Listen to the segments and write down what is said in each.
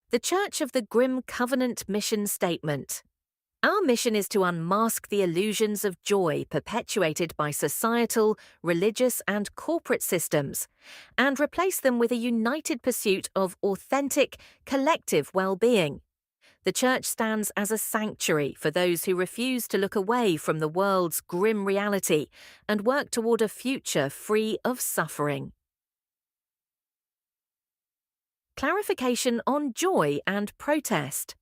The Church of the Grim Covenant mission statement. Our mission is to unmask the illusions of joy perpetuated by societal, religious, and corporate systems, and replace them with a united pursuit of authentic, collective well-being. The Church stands as a sanctuary for those who refuse to look away from the world's grim reality and work toward a future free of suffering. Clarification on joy and protest.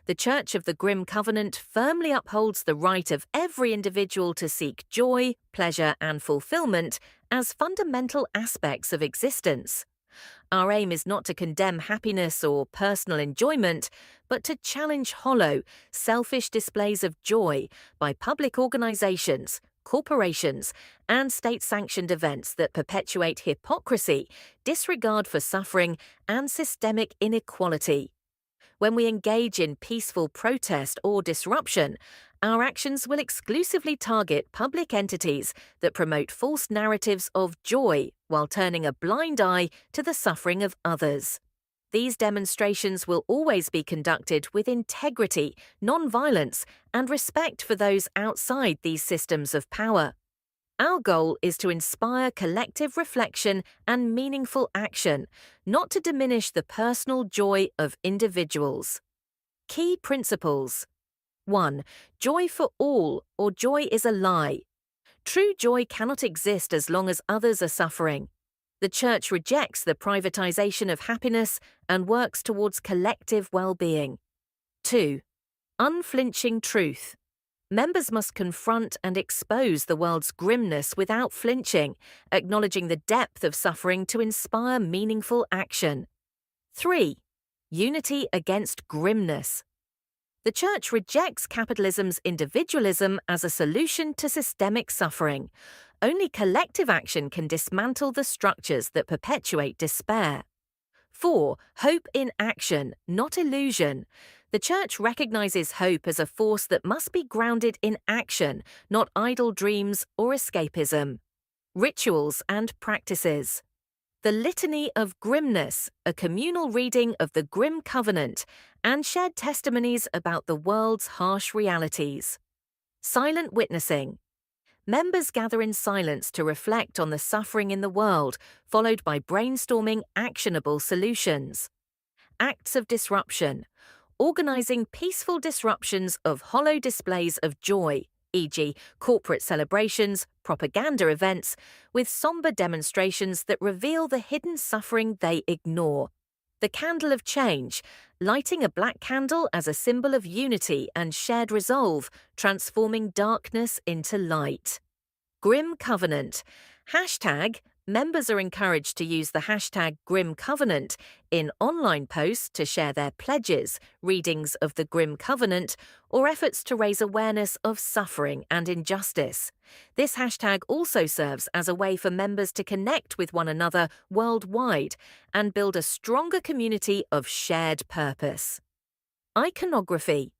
The Church of the Grim Covenant firmly upholds the right of every individual to seek joy, pleasure, and fulfillment as fundamental aspects of existence. Our aim is not to condemn happiness or personal enjoyment, but to challenge hollow, selfish displays of joy by public organizations, corporations, and state-sanctioned events that perpetuate hypocrisy, disregard for suffering, and systemic inequality. When we engage in peaceful protest or disruption, our actions will exclusively target public entities that promote false narratives of joy while turning a blind eye to the suffering of others. These demonstrations will always be conducted with integrity, non-violence, and respect for those outside these systems of power. Our goal is to inspire collective reflection and meaningful action, not to diminish the personal joy of individuals. Key principles. 1. Joy for all, or joy is a lie. True joy cannot exist as long as others are suffering. The Church rejects the privatization of happiness and works towards collective well-being. 2. Unflinching truth. Members must confront and expose the world's grimness without flinching, acknowledging the depth of suffering to inspire meaningful action. 3. Unity against grimness. The Church rejects capitalism's individualism as a solution to systemic suffering. Only collective action can dismantle the structures that perpetuate despair. 4. Hope in action, not illusion. The Church recognizes hope as a force that must be grounded in action, not idle dreams or escapism. Rituals and practices. The Litany of Grimness, a communal reading of the Grim Covenant, and shared testimonies about the world's harsh realities. Silent witnessing. Members gather in silence to reflect on the suffering in the world, followed by brainstorming actionable solutions. Acts of disruption. Organizing peaceful disruptions of hollow displays of joy, e.g., corporate celebrations, propaganda events, with somber demonstrations that reveal the hidden suffering they ignore. The candle of change, lighting a black candle as a symbol of unity and shared resolve, transforming darkness into light. Grim Covenant. Hashtag. Members are encouraged to use the hashtag Grim Covenant in online posts to share their pledges, readings of the Grim Covenant, or efforts to raise awareness of suffering and injustice. This hashtag also serves as a way for members to connect with one another worldwide and build a stronger community of shared purpose. Iconography.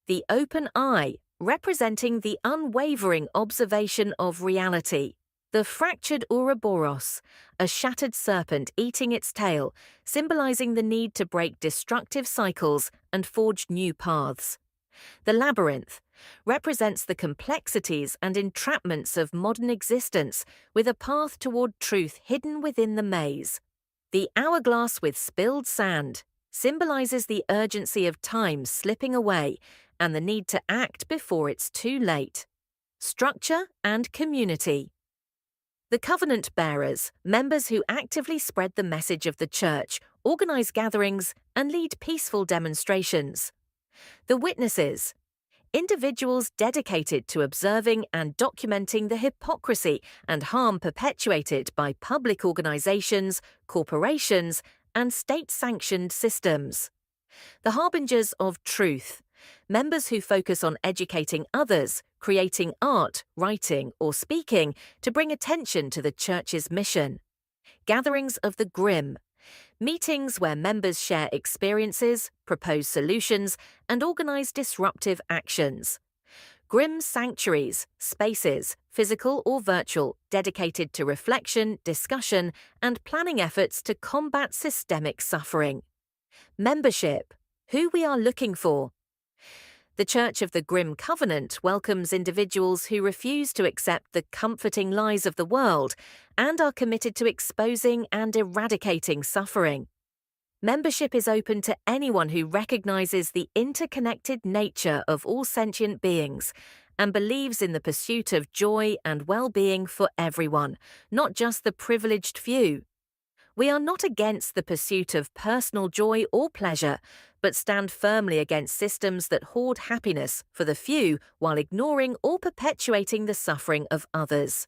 The open eye, representing the unwavering observation of reality. The fractured Ouroboros, a shattered serpent eating its tail, symbolizing the need to break destructive cycles and forge new paths. The labyrinth represents the complexities and entrapments of modern existence, with a path toward truth hidden within the maze. The hourglass with spilled sand symbolizes the urgency of time slipping away and the need to act before it's too late. Structure and community. The covenant bearers, members who actively spread the message of the Church, organize gatherings, and lead peaceful demonstrations. The witnesses, individuals dedicated to observing and documenting the hypocrisy and harm perpetuated by public organizations, corporations, and state-sanctioned systems. The harbingers of truth, members who focus on educating others, creating art, writing, or speaking to bring attention to the Church's mission. Gatherings of the Grim, meetings where members share experiences, propose solutions, and organize disruptive actions. Grim sanctuaries, spaces, physical or virtual, dedicated to reflection, discussion, and planning efforts to combat systemic suffering. Membership. Who we are looking for. The Church of the Grim Covenant welcomes individuals who refuse to accept the comforting lies of the world and are committed to exposing and eradicating suffering. Membership is open to anyone who recognizes the interconnected nature of all sentient beings and believes in the pursuit of joy and well-being for everyone, not just the privileged few. We are not against the pursuit of personal joy or pleasure, but stand firmly against systems that hoard happiness for the few while ignoring or perpetuating the suffering of others.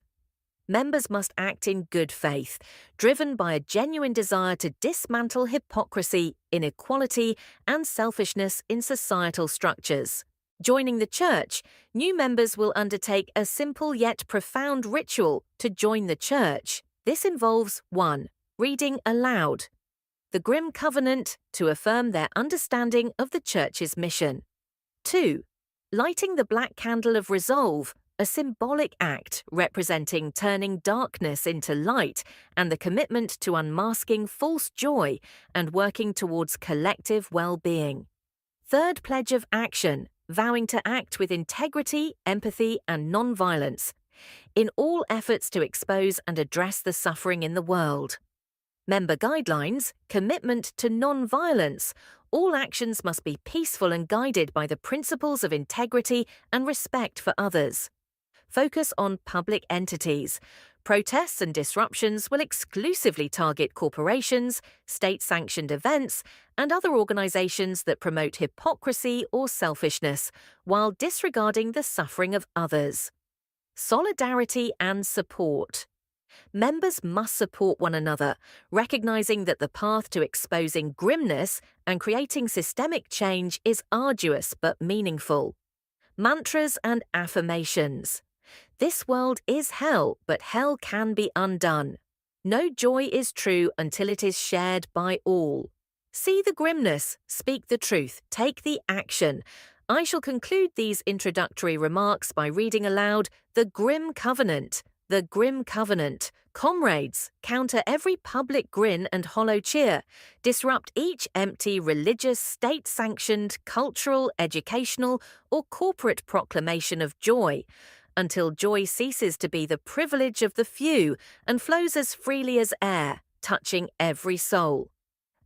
Members must act in good faith, driven by a genuine desire to dismantle hypocrisy, inequality, and selfishness in societal structures. Joining the church, new members will undertake a simple yet profound ritual to join the church. This involves 1. Reading aloud the Grim Covenant to affirm their understanding of the church's mission. 2. Lighting the black candle of resolve, a symbolic act representing turning darkness into light and the commitment to unmasking false joy and working towards collective well-being. 3rd pledge of action, vowing to act with integrity, empathy, and non-violence in all efforts to expose and address the suffering in the world. Member guidelines, commitment to non-violence. All actions must be peaceful and guided by the principles of integrity and respect for others. Focus on public entities. Protests and disruptions will exclusively target corporations, state-sanctioned events, and other organizations that promote hypocrisy or selfishness, while disregarding the suffering of others. Solidarity and support. Members must support one another, recognizing that the path to exposing grimness and creating systemic change is arduous but meaningful. Mantras and affirmations. This world is hell, but hell can be undone. No joy is true until it is shared by all. See the grimness, speak the truth, take the action. I shall conclude these introductory remarks by reading aloud the Grim Covenant. The Grim Covenant. Comrades, counter every public grin and hollow cheer. Disrupt each empty religious, state-sanctioned, cultural, educational, or corporate proclamation of joy, until joy ceases to be the privilege of the few and flows as freely as air, touching every soul.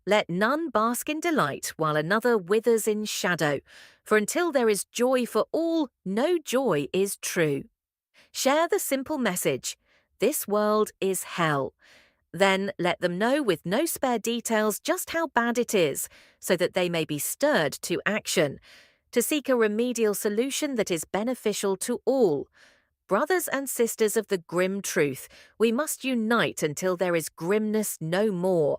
Let none bask in delight while another withers in shadow, for until there is joy for all, no joy is true. Share the simple message, this world is hell. Then let them know with no spare details just how bad it is, so that they may be stirred to action, to seek a remedial solution that is beneficial to all. Brothers and sisters of the grim truth, we must unite until there is grimness no more.